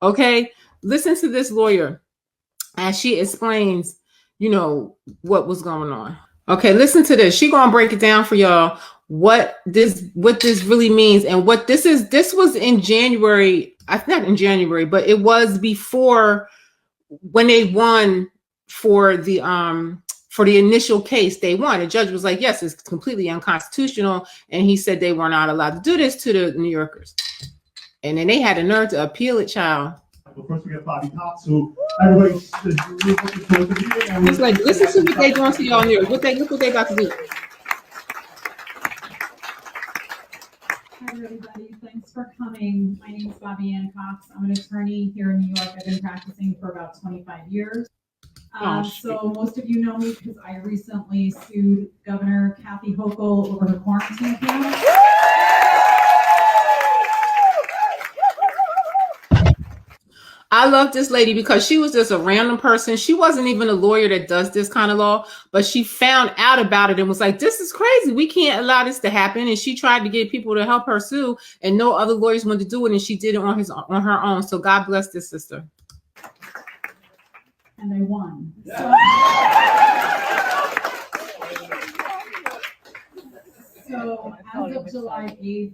Okay, listen to this lawyer as she explains, what was going on. Okay, listen to this. She gonna break it down for y'all what this really means and what this is. This was in January. Not in January, but it was before when they won for the initial case. They won. The judge was like, yes, it's completely unconstitutional, and he said they were not allowed to do this to the New Yorkers. And then they had the nerve to appeal it, child. Well, first we got Bobby Cox, who everybody's it's like, listen to what they doing to y'all here. Look what they got to do. Hi everybody, thanks for coming. My name is Bobby Ann Cox. I'm an attorney here in New York. I've been practicing for about 25 years. So most of you know me because I recently sued Governor Kathy Hochul over her quarantine plan. I love this lady because she was just a random person. She wasn't even a lawyer that does this kind of law, but she found out about it and was like, this is crazy. We can't allow this to happen. And she tried to get people to help her sue, and no other lawyers wanted to do it. And she did it on her own. So God bless this sister. And they won. So as of July 8th,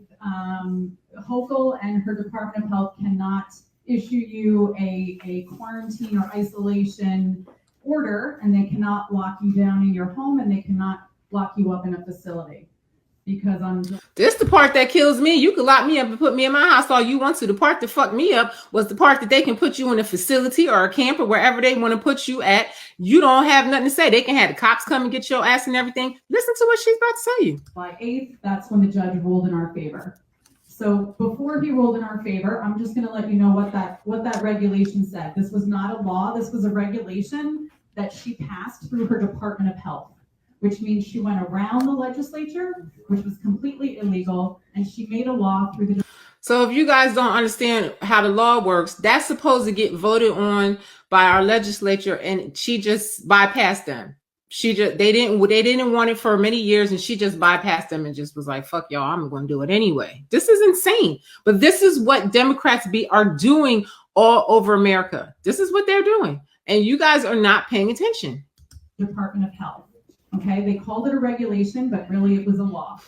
Houchal and her Department of Health cannot issue you a quarantine or isolation order, and they cannot lock you down in your home, and they cannot lock you up in a facility. Because this the part that kills me. You could lock me up and put me in my house all you want to. The part that fucked me up was the part that they can put you in a facility or a camp or wherever they want to put you at. You don't have nothing to say. They can have the cops come and get your ass and everything. Listen to what she's about to tell you. July 8th, that's when the judge ruled in our favor. So before he ruled in our favor, I'm just going to let you know what that regulation said. This was not a law. This was a regulation that she passed through her Department of Health, which means she went around the legislature, which was completely illegal, and she made a law through the. So if you guys don't understand how the law works, that's supposed to get voted on by our legislature, and she just bypassed them. They didn't want it for many years, and she just bypassed them and just was like, fuck y'all, I'm going to do it anyway. This is insane. But this is what Democrats are doing all over America. This is what they're doing. And you guys are not paying attention. Department of Health. Okay, they called it a regulation, but really it was a law.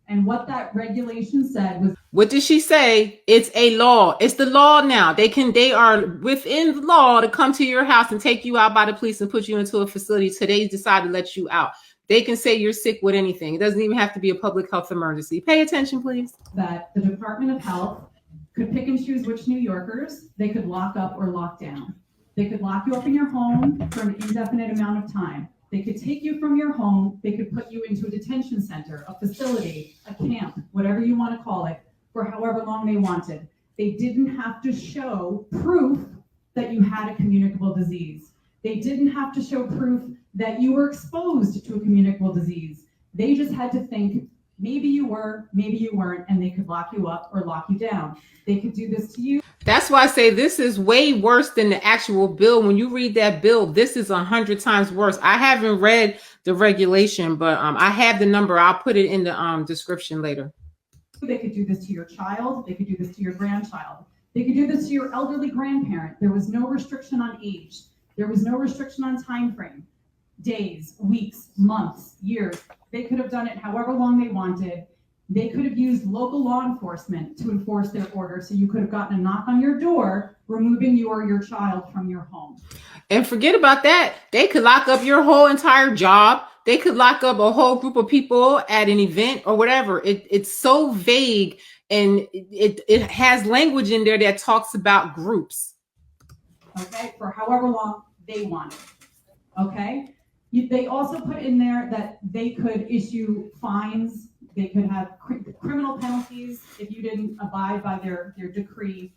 And what that regulation said was, what did she say? It's a law. It's the law now. They are within the law to come to your house and take you out by the police and put you into a facility till they decide to let you out. They can say you're sick with anything. It doesn't even have to be a public health emergency. Pay attention, please. That the Department of Health could pick and choose which New Yorkers they could lock up or lock down. They could lock you up in your home for an indefinite amount of time. They could take you from your home. They could put you into a detention center, a facility, a camp, whatever you want to call it, for however long they wanted. They didn't have to show proof that you had a communicable disease. They didn't have to show proof that you were exposed to a communicable disease. They just had to think, maybe you were, maybe you weren't, and they could lock you up or lock you down. They could do this to you. That's why I say this is way worse than the actual bill. When you read that bill, this is 100 times worse. I haven't read the regulation, but I have the number. I'll put it in the description later. They could do this to your child. They could do this to your grandchild. They could do this to your elderly grandparent. There was no restriction on age. There was no restriction on time frame. Days, weeks, months, years. They could have done it however long they wanted. They could have used local law enforcement to enforce their order. So you could have gotten a knock on your door, removing you or your child from your home. And forget about that. They could lock up your whole entire job. They could lock up a whole group of people at an event or whatever. It's so vague, and it has language in there that talks about groups. Okay, for however long they wanted. Okay, they also put in there that they could issue fines. They could have criminal penalties if you didn't abide by their decree.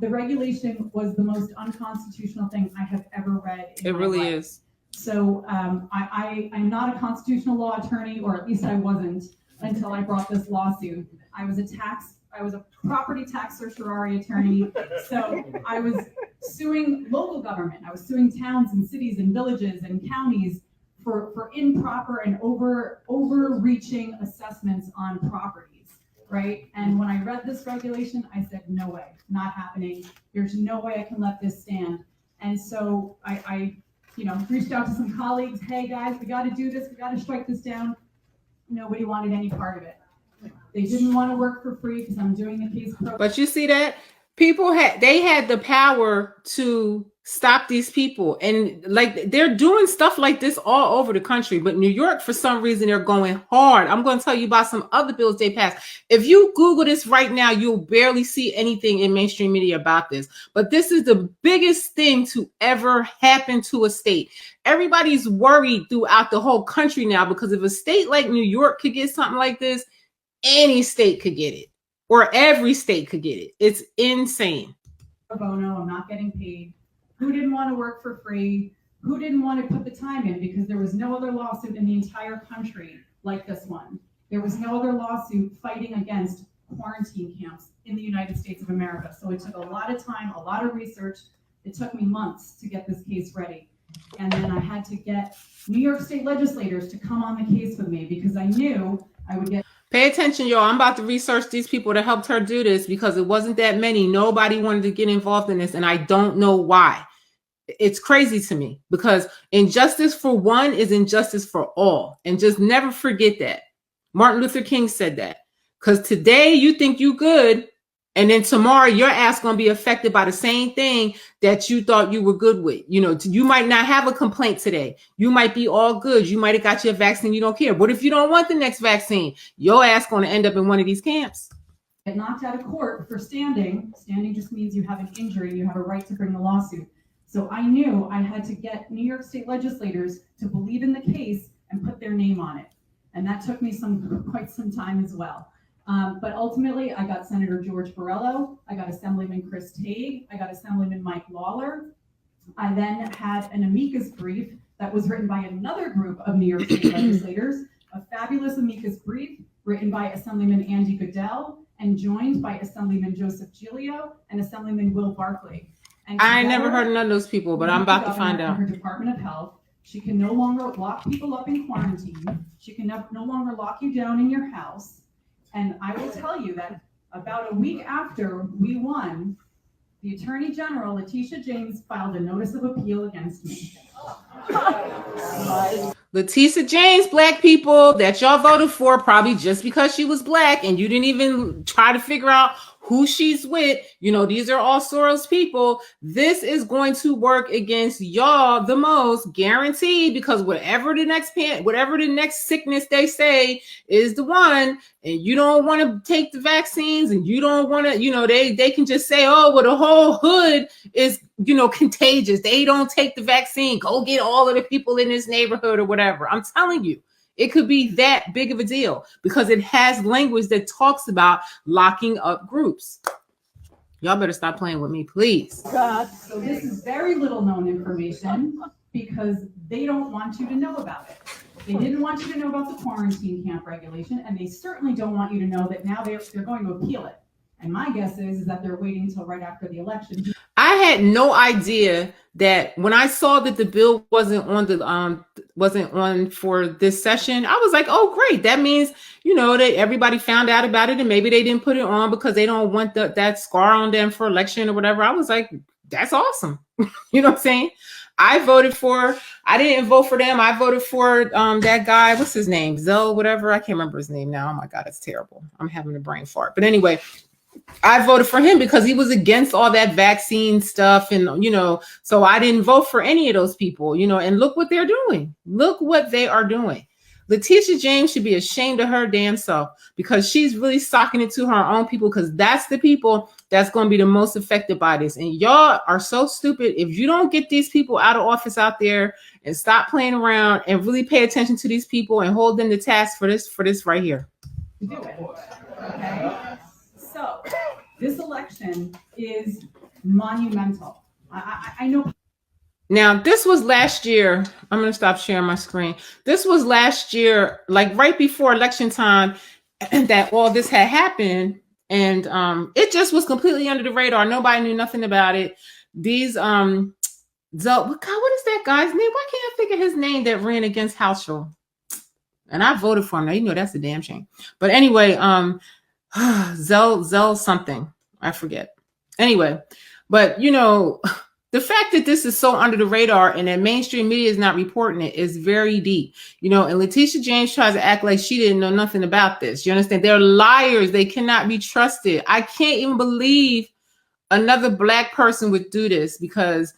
The regulation was the most unconstitutional thing I have ever read in my really life. Is. So I'm not a constitutional law attorney, or at least I wasn't until I brought this lawsuit. I was a property tax certiorari attorney. So I was suing local government. I was suing towns and cities and villages and counties for improper and overreaching assessments on properties. right? And when I read this regulation, I said, no way, not happening. There's no way I can let this stand. And so I reached out to some colleagues. Hey guys, we got to do this. We got to strike this down. Nobody wanted any part of it. They didn't want to work for free because I'm doing the case pro. But you see that people had the power to stop these people, and like they're doing stuff like this all over the country. But New York, for some reason, they're going hard. I'm going to tell you about some other bills they passed. If you Google this right now, you'll barely see anything in mainstream media about this. But this is the biggest thing to ever happen to a state. Everybody's worried throughout the whole country now, because if a state like New York could get something like this, any state could get it, or every state could get it. It's insane. Pro bono, I'm not getting paid. Who didn't want to work for free? Who didn't want to put the time in? Because there was no other lawsuit in the entire country like this one. There was no other lawsuit fighting against quarantine camps in the United States of America. So it took a lot of time, a lot of research. It took me months to get this case ready. And then I had to get New York State legislators to come on the case with me, because I knew I would get. Pay attention, y'all. I'm about to research these people that helped her do this, because it wasn't that many. Nobody wanted to get involved in this, and I don't know why. It's crazy to me, because injustice for one is injustice for all. And just never forget that. Martin Luther King said that. Because today you think you good, and then tomorrow your ass going to be affected by the same thing that you thought you were good with. You know, you might not have a complaint today. You might be all good. You might have got your vaccine. You don't care. What if you don't want the next vaccine? Your ass going to end up in one of these camps. Get knocked out of court for standing. Standing just means you have an injury. You have a right to bring the lawsuit. So I knew I had to get New York State legislators to believe in the case and put their name on it. And that took me quite some time as well. But ultimately, I got Senator George Borrello, I got Assemblyman Chris Tague, I got Assemblyman Mike Lawler. I then had an amicus brief that was written by another group of New York State legislators, a fabulous amicus brief written by Assemblyman Andy Goodell and joined by Assemblyman Joseph Giglio and Assemblyman Will Barkley. And I ain't never heard of none of those people, but I'm about to find out. Her Department of Health, she can no longer lock people up in quarantine. She can no longer lock you down in your house. And I will tell you that about a week after we won, the Attorney General, Letitia James, filed a notice of appeal against me. Letitia James, black people that y'all voted for, probably just because she was black, and you didn't even try to figure out who she's with. You know, these are all Soros people. This is going to work against y'all the most, guaranteed, because whatever the next sickness they say is the one, and you don't want to take the vaccines, and you don't want to, you know, they can just say, oh, well, the whole hood is, you know, contagious. They don't take the vaccine. Go get all of the people in this neighborhood or whatever. I'm telling you. It could be that big of a deal, because it has language that talks about locking up groups. Y'all better stop playing with me, please. God. So this is very little known information, because they don't want you to know about it. They didn't want you to know about the quarantine camp regulation, and they certainly don't want you to know that now they're going to appeal it. And my guess is that they're waiting until right after the election. I had no idea that when I saw that the bill wasn't on for this session, I was like, oh, great. That means, you know, that everybody found out about it, and maybe they didn't put it on because they don't want that scar on them for election or whatever. I was like, that's awesome. You know what I'm saying? I didn't vote for them. I voted for that guy. What's his name? Zell, whatever. I can't remember his name now. Oh my God, it's terrible. I'm having a brain fart. But anyway, I voted for him because he was against all that vaccine stuff. And, you know, so I didn't vote for any of those people, you know, and look what they're doing. Look what they are doing. Letitia James should be ashamed of her damn self, because she's really socking it to her own people, because that's the people that's going to be the most affected by this. And y'all are so stupid. If you don't get these people out of office out there and stop playing around and really pay attention to these people and hold them to task for this right here. Do it. Okay. So this election is monumental. I know. Now, this was last year. I'm going to stop sharing my screen. This was last year, like right before election time, that all this had happened. And it just was completely under the radar. Nobody knew nothing about it. These, God, what is that guy's name? Why can't I think of his name that ran against Houchal? And I voted for him. Now, you know, that's a damn shame. But anyway, Zell something. I forget. Anyway, but you know, the fact that this is so under the radar and that mainstream media is not reporting it is very deep. You know, and Letitia James tries to act like she didn't know nothing about this. You understand? They're liars. They cannot be trusted. I can't even believe another Black person would do this, because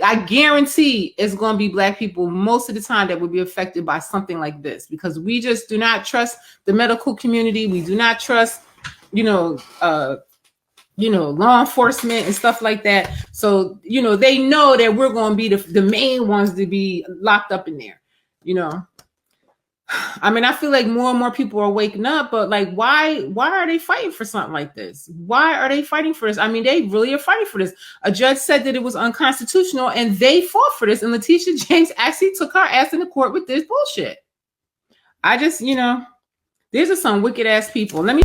I guarantee it's going to be Black people most of the time that will be affected by something like this, because we just do not trust the medical community. We do not trust, law enforcement and stuff like that. So, they know that we're going to be the main ones to be locked up in there, I mean, I feel like more and more people are waking up, but like, why are they fighting for something like this? Why are they fighting for this? I mean, they really are fighting for this. A judge said that it was unconstitutional and they fought for this. And Letitia James actually took her ass into court with this bullshit. I just, these are some wicked ass people. Let me